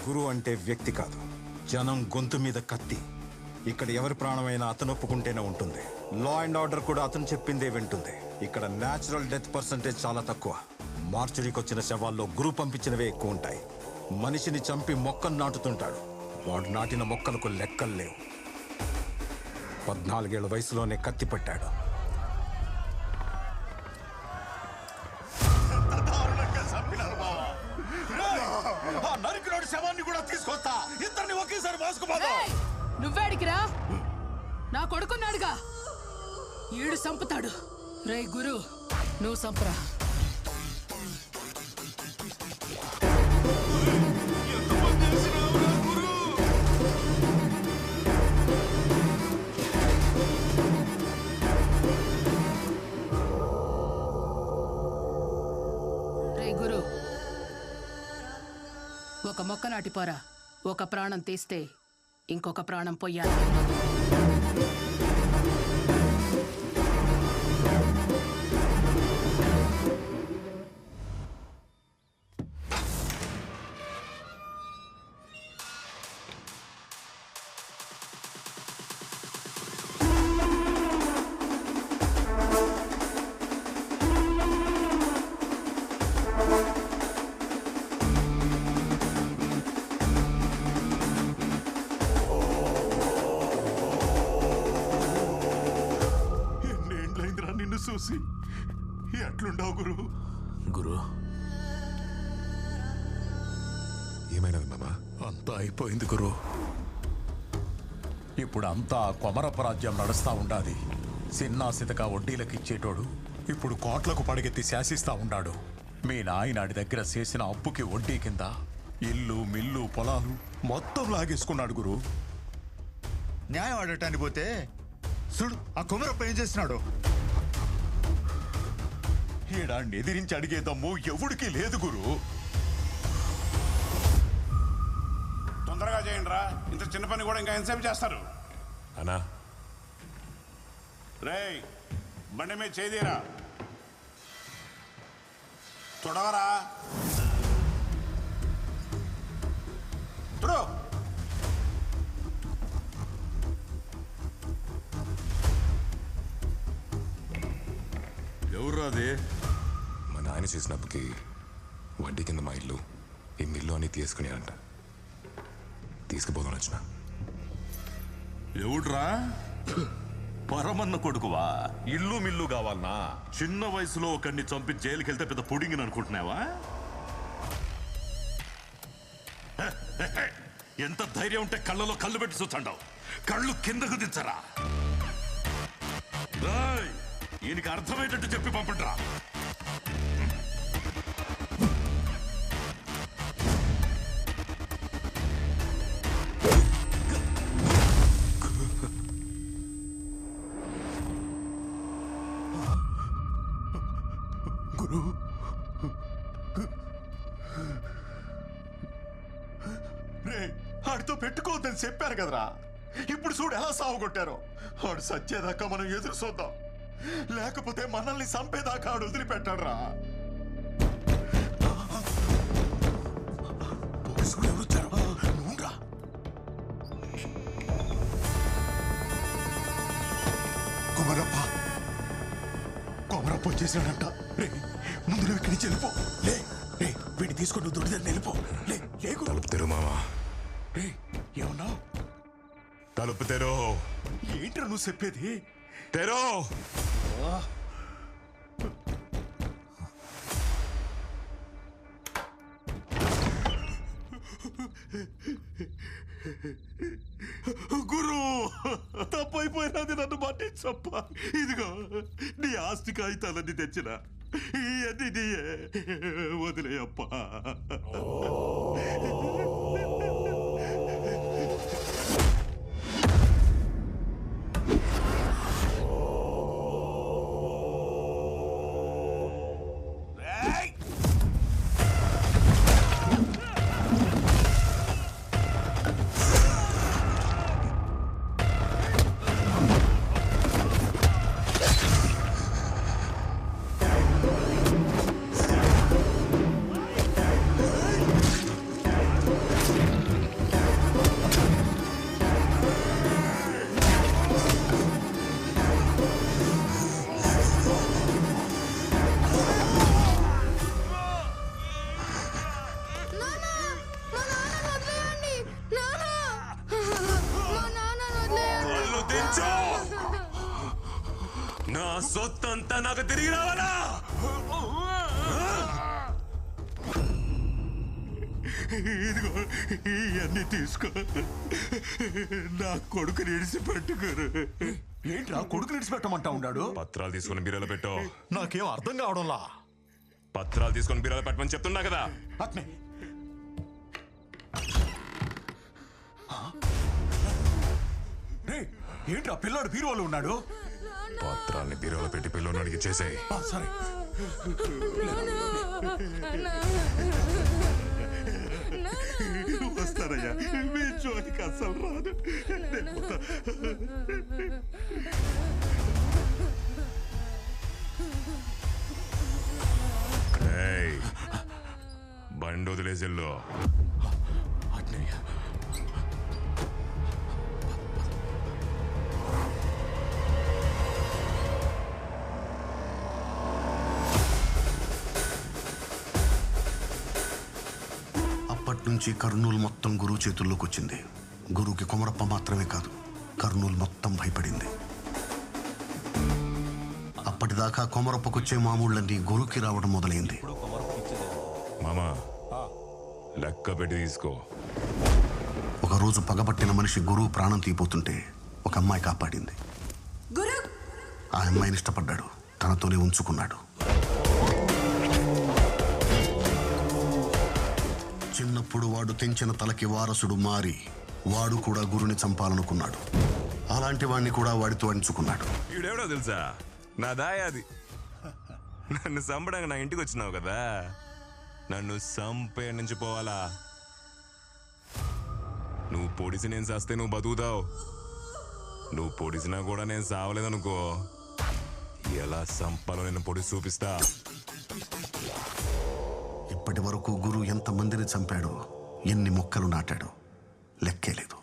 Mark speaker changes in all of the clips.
Speaker 1: గురువు అంటే వ్యక్తి కాదు, జనం గొంతు మీద కత్తి. ఇక్కడ ఎవరి ప్రాణమైనా అతను ఒప్పుకుంటేనే ఉంటుంది. లా అండ్ ఆర్డర్ కూడా అతను చెప్పిందే వింటుంది. ఇక్కడ న్యాచురల్ డెత్ పర్సంటేజ్ చాలా తక్కువ. మార్చురీకి వచ్చిన శవాల్లో గురువు పంపించినవే ఎక్కువ ఉంటాయి. మనిషిని చంపి మొక్కను నాటుతుంటాడు. వాడు నాటిన మొక్కలకు లెక్కలు లేవు. 14 ఏళ్ల వయసులోనే కత్తి పట్టాడు.
Speaker 2: శవాన్ని కూడా తీసుకొస్తా. ఇద్దరిని ఒకేసారి మోసుకుపోతా.
Speaker 3: నువ్వేడికిరా? నా కొడుకున్నాడుగా, ఈడు సంపుతాడు. రే గురు, నువ్వు సంపరా. రే గురు, ఒక మొక్క నాటిపోరా. ఒక ప్రాణం తీస్తే ఇంకొక ప్రాణం పొయ్యాలి.
Speaker 2: చూసి ఎట్లుండవు గురు?
Speaker 4: గురు, ఏమైనది మామా?
Speaker 2: అంతా అయిపోయింది గురు. ఇప్పుడు అంతా కొమరపరాజ్యం నడుస్తా ఉండాది. సిన్నా సితక వడ్డీలకు ఇచ్చేటోడు ఇప్పుడు కోట్లకు పడిగెత్తి శాసిస్తా ఉన్నాడు. మీ నాయనాడి దగ్గర చేసిన అప్పుకి వడ్డీ కింద ఇల్లు మిల్లు పొలాలు మొత్తం లాగేసుకున్నాడు గురు.
Speaker 5: న్యాయం ఆడటానికి పోతే చూడు ఆ కుమరప్ప ఏం చేస్తున్నాడు.
Speaker 2: ఈడాన్ని ఎదిరించి అడిగే దమ్ము ఎవడికి లేదు గురు.
Speaker 6: తొందరగా చేయండి రా. ఇంత చిన్న పని కూడా ఇంకా ఎంతసేపు చేస్తారు?
Speaker 4: అన్నా,
Speaker 6: రేయ్, బండి మీద చేదీరా. తొడవరా, తొడు.
Speaker 2: ఎవరు అది?
Speaker 4: మా నాయన చేసిన అప్పుకి వడ్డీ కింద మా ఇల్లు ఈ మిల్లు అని తీసుకునేనంట. తీసుకుపోదాం వచ్చిన.
Speaker 7: ఎవడ్రా? పరమన్న కొడుకువా? ఇల్లు మిల్లు కావాలనా? చిన్న వయసులో ఒకరిని చంపి జైలుకి వెళ్తే పెద్ద పుడింగిని అనుకుంటున్నావా? ఎంత ధైర్యం ఉంటే కళ్ళలో కళ్ళు పెట్టి చూచండావు. కళ్ళు కిందకు దించరా. ఈయనకి అర్థమయ్యేటట్టు చెప్పి పంపండిరా.
Speaker 2: గురు, రే, ఆడితో పెట్టుకోవద్దని చెప్పారు కదరా. ఇప్పుడు చూడు ఎలా సాగుకొట్టారో. ఆడు సచ్చేదాకా మనం ఎదురు చూద్దాం. లేకపోతే మనల్ని చంపేదాకా ఆడు వదిలిపెట్టాడు రా. పోలీసులు ఎవరు వచ్చారు? నువ్వురా. కొమరప్ప వచ్చేసాడంట. రే, ముందు నువ్వు ఇక్కడి నుంచి వెళ్ళిపో. లే రే, వీడిని తీసుకొని నువ్వు దొడిదాన్ని వెళ్ళిపో. లే లేకు.
Speaker 4: తలుపు తెరు మామా.
Speaker 2: రే, ఏమన్నా?
Speaker 4: తలుపు తెరు.
Speaker 2: ఏంట్రా నువ్వు చెప్పేది?
Speaker 4: తెరు.
Speaker 7: గురు, తప్పైపోయినది, నన్ను పట్టించప్ప. ఇదిగో నీ ఆస్తి కాగితాలన్నీ తెచ్చిన ఇవన్నీ నీయే, వదిలేయప్ప.
Speaker 4: సొత్తంతా నాకు తిరిగి రావాలా?
Speaker 2: ఇదిగో ఇవన్నీ తీసుకో. నా కొడుకు నిడిసి పెట్టుకోరు. ఏంట్రా కొడుకు నిడిచిపెట్టమంటా ఉన్నాడు?
Speaker 4: పత్రాలు తీసుకొని బీరోలో పెట్టు.
Speaker 2: నాకేం అర్థం కావడంలా.
Speaker 4: పత్రాలు తీసుకొని బీరోలో పెట్టమని చెప్తున్నా కదా.
Speaker 2: అట్నే ఏంట్రా పిల్లాడు బీరువాలో ఉన్నాడు?
Speaker 4: పత్రాల్ని బీరోలో పెట్టి పిల్లోని అడిగి చేసేయి.
Speaker 2: సరే. వస్తారయ్యా, మీ చోటికి అస్సలు రాదు.
Speaker 4: బండి వదిలేసిల్లో.
Speaker 2: అట్నయ్యా.
Speaker 8: అప్పట్నుంచి కర్నూలు మొత్తం గురువు చేతుల్లోకి వచ్చింది. గురువుకి కొమరప్ప మాత్రమే కాదు, కర్నూలు మొత్తం భయపడింది. అప్పటిదాకా కొమరప్పకొచ్చే మామూళ్ళన్నీ గురువుకి రావడం మొదలైంది.
Speaker 4: మామా లెక్క పెట్టి తీసుకో.
Speaker 8: ఒకరోజు పగబట్టిన మనిషి గురువు ప్రాణం తీపోతుంటే ఒక అమ్మాయి కాపాడింది. ఆ అమ్మాయిని ఇష్టపడ్డాడు, తనతోనే ఉంచుకున్నాడు. చిన్నప్పుడు వాడు తెంచిన తలకి వారసుడు మారి వాడు కూడా గురుని చంపాలనుకున్నాడు. అలాంటి వాడిని కూడా వాడితో అంచుకున్నాడు.
Speaker 4: ఈడెవడో తెలుసా? నా దాయాది. నన్ను చంపడానికి నా ఇంటికి వచ్చినావు కదా, నన్ను చంపే నుంచి పోవాలా? నువ్వు పొడిసి నేను చస్తే నువ్వు బతుకుతావు. నువ్వు పొడిసినా కూడా నేను సావలేదనుకో, ఎలా చంపాలో నేను పొడిసి చూపిస్తా.
Speaker 8: ఇప్పటి వరకు గురువు ఎంతమందిని చంపాడో, ఎన్ని మొక్కలు నాటాడో లెక్కే లేదు.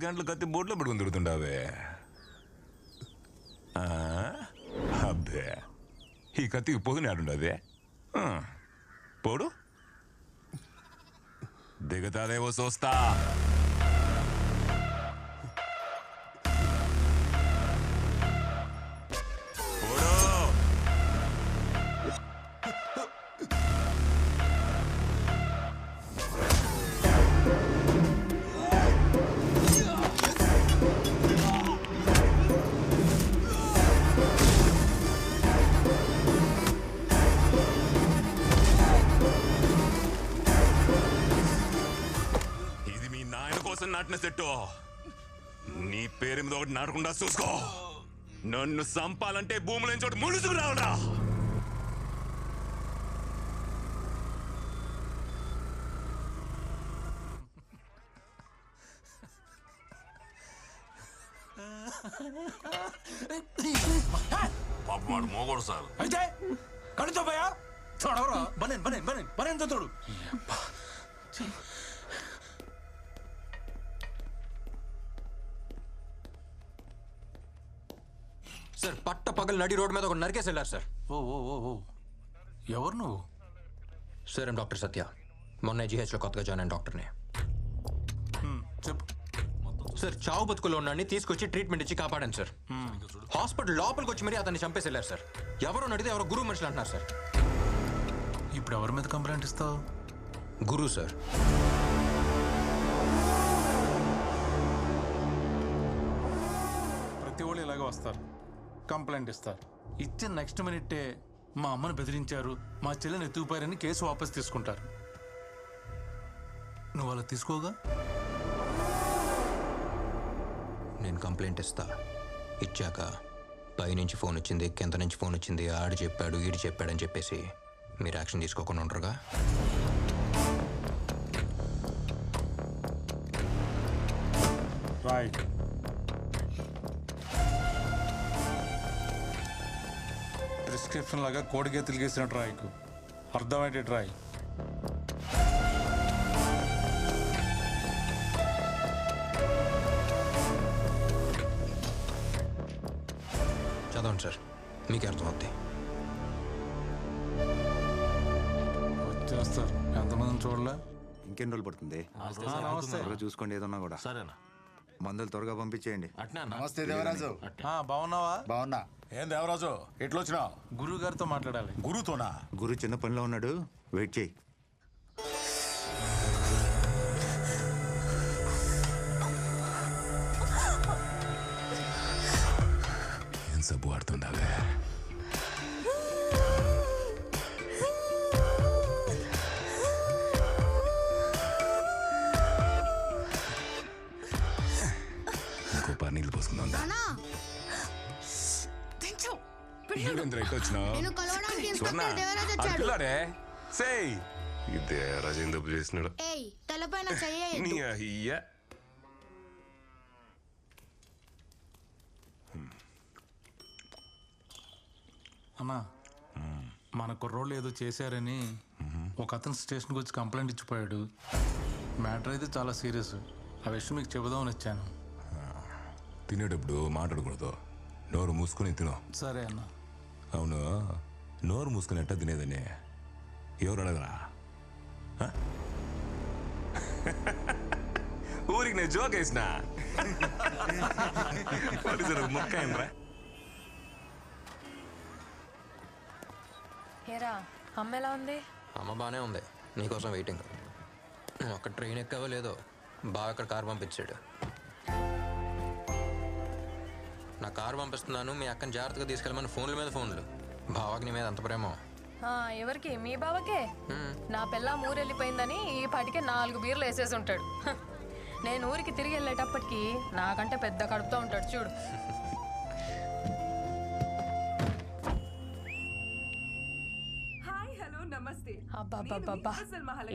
Speaker 4: గంటలు కత్తి బోట్లో పడుకుని తిరుగుతుండావే. అబ్బే, ఈ కత్తికి పొదుని ఆడుండదే. పోడు దిగతాదేవో చూస్తా. నాటిన సెట్టు నీ పేరు మీద ఒకటి నాటకుండా చూసుకో. నన్ను చంపాలంటే భూముల చోటు ములుసుకు రావడా.
Speaker 7: పాపమాడు మోగోడు సార్.
Speaker 9: అయితే కడుతో పోయా చూడవరా బనేన్ బనేన్ బనేన్ బనేన్ తోడు.
Speaker 10: సార్ పట్ట పగలు నడి రోడ్డు మీద ఒక నరికేసి వెళ్ళారు సార్.
Speaker 9: ఓ ఓ ఓ ఓ ఎవరు నువ్వు?
Speaker 10: సార్ ఏం డాక్టర్ సత్య, మొన్న జీహెచ్లో కొత్తగా జాయిన్ అయిన డాక్టర్ని.
Speaker 9: చెప్పు
Speaker 10: సార్ చావు బతుకులో ఉన్నాన్ని తీసుకొచ్చి ట్రీట్మెంట్ ఇచ్చి కాపాడాను సార్. హాస్పిటల్ లోపలికి వచ్చి మరీ అతన్ని చంపేసి వెళ్ళారు సార్. ఎవరో నడితే ఎవరో గురువు మనుషులు అంటున్నారు సార్.
Speaker 9: ఇప్పుడు ఎవరి మీద కంప్లైంట్ ఇస్తావు?
Speaker 10: గురువు సార్.
Speaker 9: ప్రతి వాళ్ళు ఇలాగే వస్తారు, కంప్లైంట్ ఇస్తారు. ఇచ్చిన నెక్స్ట్ మినిట్టే మా అమ్మని బెదిరించారు, మా చెల్లెని ఎత్తుకుపోయారని కేసు వాపస్ తీసుకుంటారు. నువ్వు అలా తీసుకోగా?
Speaker 10: నేను కంప్లైంట్ ఇస్తా, ఇచ్చాక పైనుంచి ఫోన్ వచ్చింది, కింద నుంచి ఫోన్ వచ్చింది, ఆడు చెప్పాడు ఈడు చెప్పాడని చెప్పేసి మీరు యాక్షన్ తీసుకోకుండా ఉండరుగా?
Speaker 9: రాయ్. ప్రిస్క్రిప్షన్ లాగా కోడిగే తిరిగేసినట్టు రాయకు, అర్థమయ్యేటట్టు రాయ్.
Speaker 10: చదవండి సార్, మీకు అర్థమవుద్ది.
Speaker 9: వచ్చేస్తారు. ఎంతమందిని చూడలే?
Speaker 5: ఇంకెన్ని రోజులు పడుతుంది?
Speaker 9: నమస్తే.
Speaker 5: త్వరగా చూసుకోండి ఏదన్నా కూడా.
Speaker 7: సరేనా?
Speaker 5: మందులు త్వరగా పంపించేయండి.
Speaker 8: నమస్తే దేవరాజు.
Speaker 9: బాగున్నావా?
Speaker 8: బాగున్నా.
Speaker 2: ఏం దేవరాజు ఎట్లొచ్చినావు?
Speaker 9: గురువు గారితో మాట్లాడాలి.
Speaker 2: గురుతోనా?
Speaker 5: గురు చిన్న పనిలో ఉన్నాడు, వెయిట్ చేయి.
Speaker 4: ఏం సబ్బు ఆడుతుందావే? ఇంకో పారు నీళ్ళు పోసుకుందాం. ఈ దేవరాజు ఏం తప్పు చేసినాడు? నీ అయ్యా.
Speaker 9: అన్నా, మన కుర్రోళ్ళు ఏదో చేశారని ఒక అతను స్టేషన్కి వచ్చి కంప్లైంట్ ఇచ్చిపోయాడు. మ్యాటర్ అయితే చాలా సీరియస్. ఆ విషయం మీకు చెబుదామని వచ్చాను.
Speaker 4: తినేటప్పుడు మాట్లాడకూడదు, నోరు మూసుకొని తిను.
Speaker 9: సరే అన్న.
Speaker 4: అవును, నోరు మూసుకొని ఎట్టా తినేదని ఎవరు అడగరా? హ? ఊరికి నేను జోక్ వేసిన మొక్క ఏంట్రా?
Speaker 11: ఏరా, అమ్మ ఎలా ఉంది?
Speaker 10: అమ్మ బాగానే ఉంది, నీకోసం వెయిటింగ్. నువ్వు అక్కడ ట్రైన్ ఎక్కావో లేదో, బాగా అక్కడ కారు పంపించాడు. నా కారు పంపిస్తున్నాను, మీ అక్కని జాగ్రత్తగా తీసుకెళ్ళమని ఫోన్ల మీద ఫోన్లు. బావాకి నీ మీద అంత ప్రేమ.
Speaker 11: ఎవరికి? మీ బావకే. నా పిల్ల ఊరెళ్ళిపోయిందని ఈ పాటికే 4 బీర్లు వేసేసి ఉంటాడు. నేను ఊరికి తిరిగి వెళ్ళేటప్పటికి నాకంటే పెద్ద కడుపుతో ఉంటాడు చూడు. అబ్బా,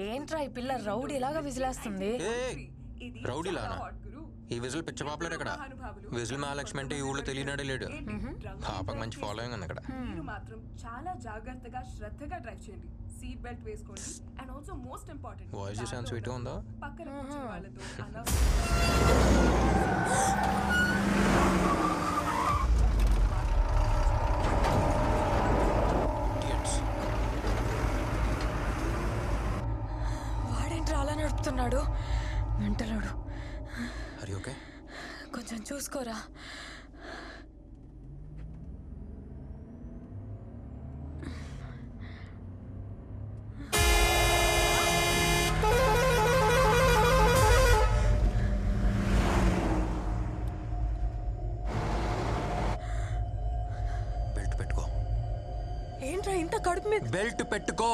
Speaker 11: ఏంట్రా ఈ పిల్ల రౌడీలాగా విజిలేస్తుంది?
Speaker 10: రౌడీలానా? ఈ విజిల్ పిచ్చ పాపులర్ ఇక్కడ. విజిల్ మహాలక్ష్మి అంటే ఈ ఊళ్ళో తెలియనాడే లేడు. పాపకు మంచి ఫాలోయింగ్ ఉంది అక్కడ.
Speaker 12: మీరు మాత్రం చాలా జాగ్రత్తగా శ్రద్ధగా డ్రైవ్ చేయండి. సీట్ బెల్ట్ వేసుకోండి. And also most important,
Speaker 10: voice చూసాను స్వీట్గా ఉందా?
Speaker 12: పక్కన కూర్చున్న వాళ్ళతో
Speaker 11: వాడేంట్రా అలా నడుపుతున్నాడు? మెంటలోడు.
Speaker 10: అరే ఓకే,
Speaker 11: కొంచెం చూసుకోరా.
Speaker 10: బెల్ట్ పెట్టుకో.
Speaker 11: ఏంట్రా ఇంత కడుపు మీద?
Speaker 10: బెల్ట్ పెట్టుకో.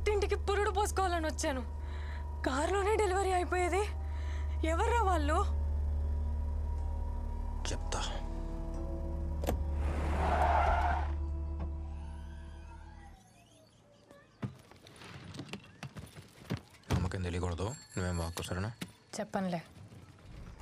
Speaker 11: పుట్టింటికి పురుడు పోసుకోవాలని వచ్చాను. కారులోనే డెలివరీ అయిపోయేది. ఎవర్రా వాళ్ళు?
Speaker 10: చెప్తా. అమ్మకేం తెలియకూడదు, నువ్వేం వాక్కు సరేనా?
Speaker 11: చెప్పనులే.